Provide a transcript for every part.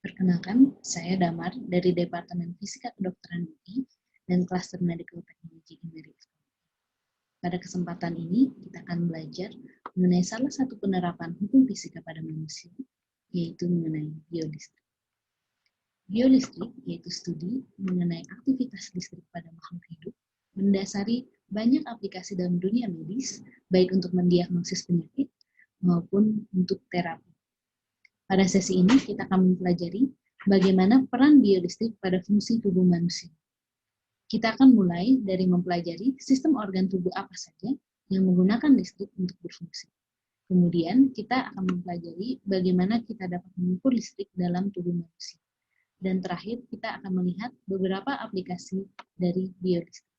Perkenalkan, saya Damar dari Departemen Fisika Kedokteran UI dan Klaster Medical Technology Indonesia. Pada kesempatan ini, kita akan belajar mengenai salah satu penerapan hukum fisika pada manusia, yaitu mengenai biolistrik. Biolistrik yaitu studi mengenai aktivitas listrik pada makhluk hidup, mendasari banyak aplikasi dalam dunia medis, baik untuk mendiagnosis penyakit maupun untuk terapi. Pada sesi ini, kita akan mempelajari bagaimana peran biolistrik pada fungsi tubuh manusia. Kita akan mulai dari mempelajari sistem organ tubuh apa saja yang menggunakan listrik untuk berfungsi. Kemudian, kita akan mempelajari bagaimana kita dapat mengukur listrik dalam tubuh manusia. Dan terakhir, kita akan melihat beberapa aplikasi dari biolistrik.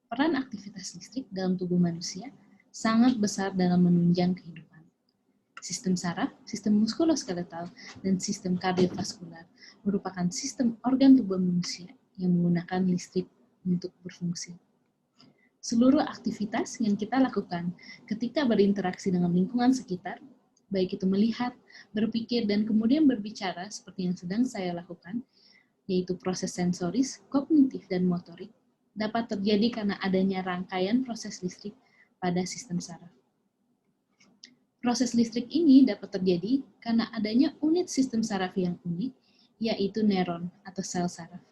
Peran aktivitas listrik dalam tubuh manusia sangat besar dalam menunjang kehidupan. Sistem saraf, sistem muskuloskeletal, dan sistem kardiovaskular merupakan sistem organ tubuh manusia yang menggunakan listrik untuk berfungsi. Seluruh aktivitas yang kita lakukan ketika berinteraksi dengan lingkungan sekitar, baik itu melihat, berpikir, dan kemudian berbicara seperti yang sedang saya lakukan, yaitu proses sensoris, kognitif, dan motorik, dapat terjadi karena adanya rangkaian proses listrik pada sistem saraf. Proses listrik ini dapat terjadi karena adanya unit sistem saraf yang unik, yaitu neuron atau sel saraf.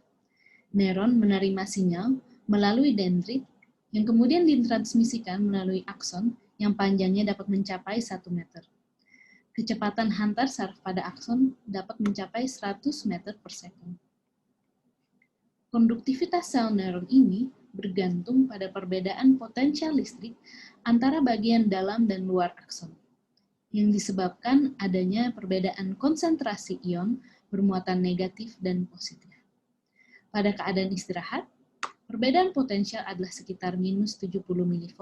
Neuron menerima sinyal melalui dendrit yang kemudian ditransmisikan melalui akson yang panjangnya dapat mencapai 1 meter. Kecepatan hantar saraf pada akson dapat mencapai 100 meter per sekund. Konduktivitas sel neuron ini bergantung pada perbedaan potensial listrik antara bagian dalam dan luar akson, yang disebabkan adanya perbedaan konsentrasi ion bermuatan negatif dan positif. Pada keadaan istirahat, perbedaan potensial adalah sekitar minus 70 mV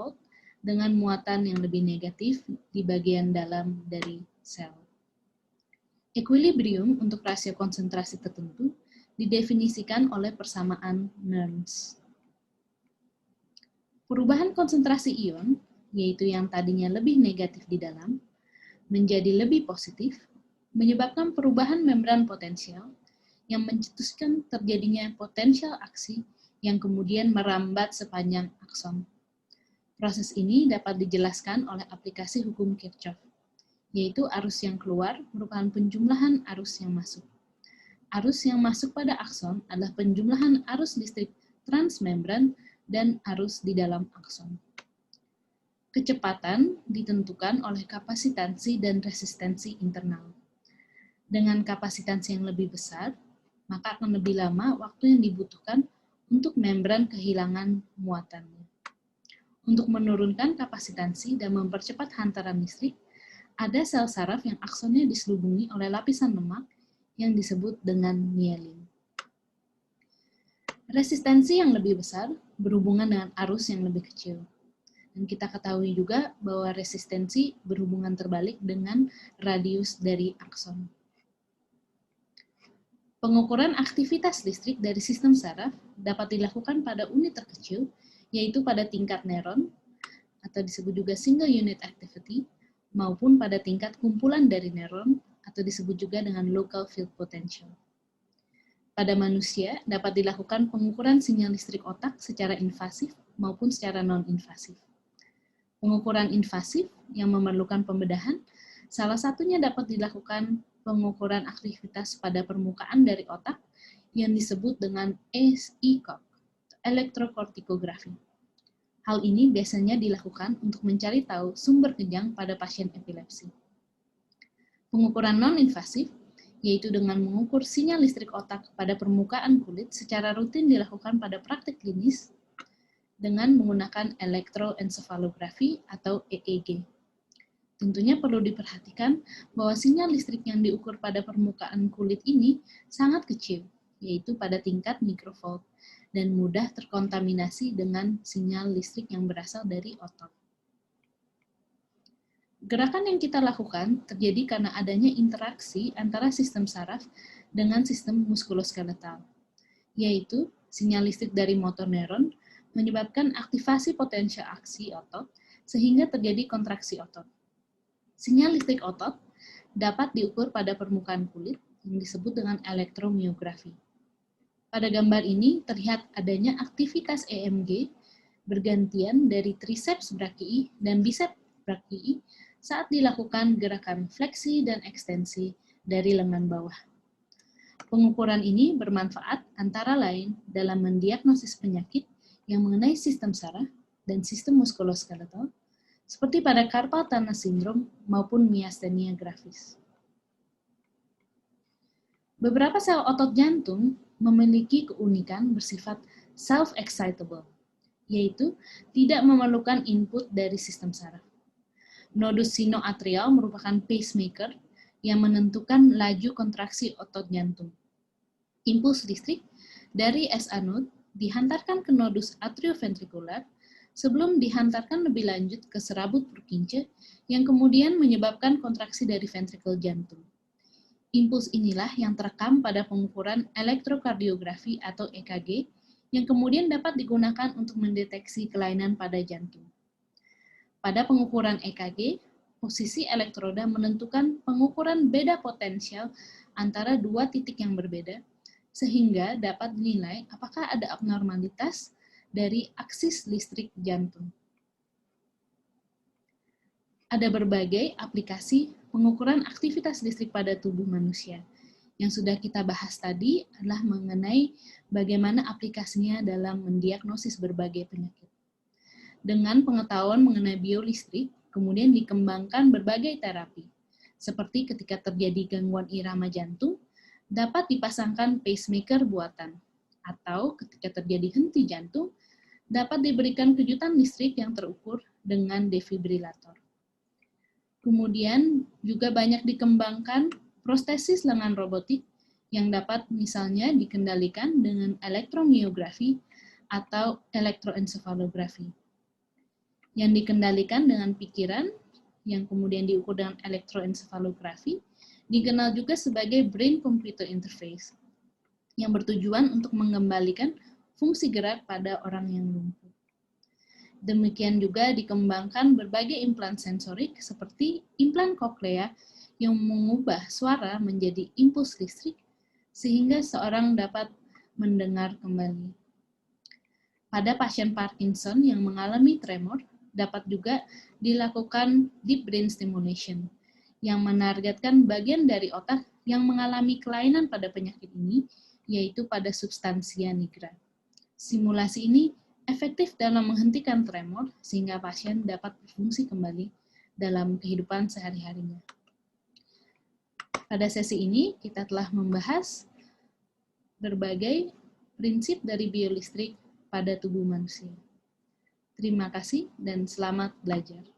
dengan muatan yang lebih negatif di bagian dalam dari sel. Equilibrium untuk rasio konsentrasi tertentu didefinisikan oleh persamaan Nernst. Perubahan konsentrasi ion, yaitu yang tadinya lebih negatif di dalam, menjadi lebih positif, menyebabkan perubahan membran potensial yang mencetuskan terjadinya potensial aksi yang kemudian merambat sepanjang akson. Proses ini dapat dijelaskan oleh aplikasi hukum Kirchhoff, yaitu arus yang keluar merupakan penjumlahan arus yang masuk. Arus yang masuk pada akson adalah penjumlahan arus listrik transmembran dan arus di dalam akson. Kecepatan ditentukan oleh kapasitansi dan resistensi internal. Dengan kapasitansi yang lebih besar, maka akan lebih lama waktu yang dibutuhkan untuk membran kehilangan muatannya. Untuk menurunkan kapasitansi dan mempercepat hantaran listrik, ada sel saraf yang aksonnya diselubungi oleh lapisan lemak yang disebut dengan myelin. Resistensi yang lebih besar berhubungan dengan arus yang lebih kecil. Dan kita ketahui juga bahwa resistensi berhubungan terbalik dengan radius dari akson. Pengukuran aktivitas listrik dari sistem saraf dapat dilakukan pada unit terkecil, yaitu pada tingkat neuron, atau disebut juga single unit activity, maupun pada tingkat kumpulan dari neuron, atau disebut juga dengan local field potential. Pada manusia, dapat dilakukan pengukuran sinyal listrik otak secara invasif maupun secara non-invasif. Pengukuran invasif yang memerlukan pembedahan, salah satunya dapat dilakukan pengukuran aktivitas pada permukaan dari otak yang disebut dengan ECOG, elektrokortikografi. Hal ini biasanya dilakukan untuk mencari tahu sumber kejang pada pasien epilepsi. Pengukuran non-invasif, yaitu dengan mengukur sinyal listrik otak pada permukaan kulit secara rutin dilakukan pada praktik klinis dengan menggunakan elektroensefalografi atau EEG. Tentunya perlu diperhatikan bahwa sinyal listrik yang diukur pada permukaan kulit ini sangat kecil, yaitu pada tingkat mikrovolt, dan mudah terkontaminasi dengan sinyal listrik yang berasal dari otot. Gerakan yang kita lakukan terjadi karena adanya interaksi antara sistem saraf dengan sistem muskuloskeletal, yaitu sinyal listrik dari motor neuron menyebabkan aktivasi potensial aksi otot sehingga terjadi kontraksi otot. Sinyal listrik otot dapat diukur pada permukaan kulit yang disebut dengan elektromiografi. Pada gambar ini terlihat adanya aktivitas EMG bergantian dari triceps brachii dan biceps brachii saat dilakukan gerakan fleksi dan ekstensi dari lengan bawah. Pengukuran ini bermanfaat antara lain dalam mendiagnosis penyakit yang mengenai sistem saraf dan sistem muskuloskeletal, seperti pada carpal tunnel syndrome maupun myasthenia gravis. Beberapa sel otot jantung memiliki keunikan bersifat self-excitable, yaitu tidak memerlukan input dari sistem saraf. Nodus sinoatrial merupakan pacemaker yang menentukan laju kontraksi otot jantung. Impuls listrik dari SA node dihantarkan ke nodus atrioventrikular sebelum dihantarkan lebih lanjut ke serabut Purkinje yang kemudian menyebabkan kontraksi dari ventrikel jantung. Impuls inilah yang terekam pada pengukuran elektrokardiografi atau EKG yang kemudian dapat digunakan untuk mendeteksi kelainan pada jantung. Pada pengukuran EKG, posisi elektroda menentukan pengukuran beda potensial antara dua titik yang berbeda, sehingga dapat dinilai apakah ada abnormalitas dari aksis listrik jantung. Ada berbagai aplikasi pengukuran aktivitas listrik pada tubuh manusia. Yang sudah kita bahas tadi adalah mengenai bagaimana aplikasinya dalam mendiagnosis berbagai penyakit. Dengan pengetahuan mengenai biolistrik, kemudian dikembangkan berbagai terapi, seperti ketika terjadi gangguan irama jantung, dapat dipasangkan pacemaker buatan, atau ketika terjadi henti jantung, dapat diberikan kejutan listrik yang terukur dengan defibrilator. Kemudian juga banyak dikembangkan prostesis lengan robotik yang dapat misalnya dikendalikan dengan elektromiografi atau elektroensefalografi. Yang dikendalikan dengan pikiran, yang kemudian diukur dengan elektroensefalografi, dikenal juga sebagai brain-computer interface, yang bertujuan untuk mengembalikan fungsi gerak pada orang yang lumpuh. Demikian juga dikembangkan berbagai implan sensorik seperti implan koklea yang mengubah suara menjadi impuls listrik sehingga seorang dapat mendengar kembali. Pada pasien Parkinson yang mengalami tremor, dapat juga dilakukan deep brain stimulation yang menargetkan bagian dari otak yang mengalami kelainan pada penyakit ini, yaitu pada substansia nigra. Simulasi ini efektif dalam menghentikan tremor sehingga pasien dapat berfungsi kembali dalam kehidupan sehari-harinya. Pada sesi ini kita telah membahas berbagai prinsip dari biolistrik pada tubuh manusia. Terima kasih dan selamat belajar.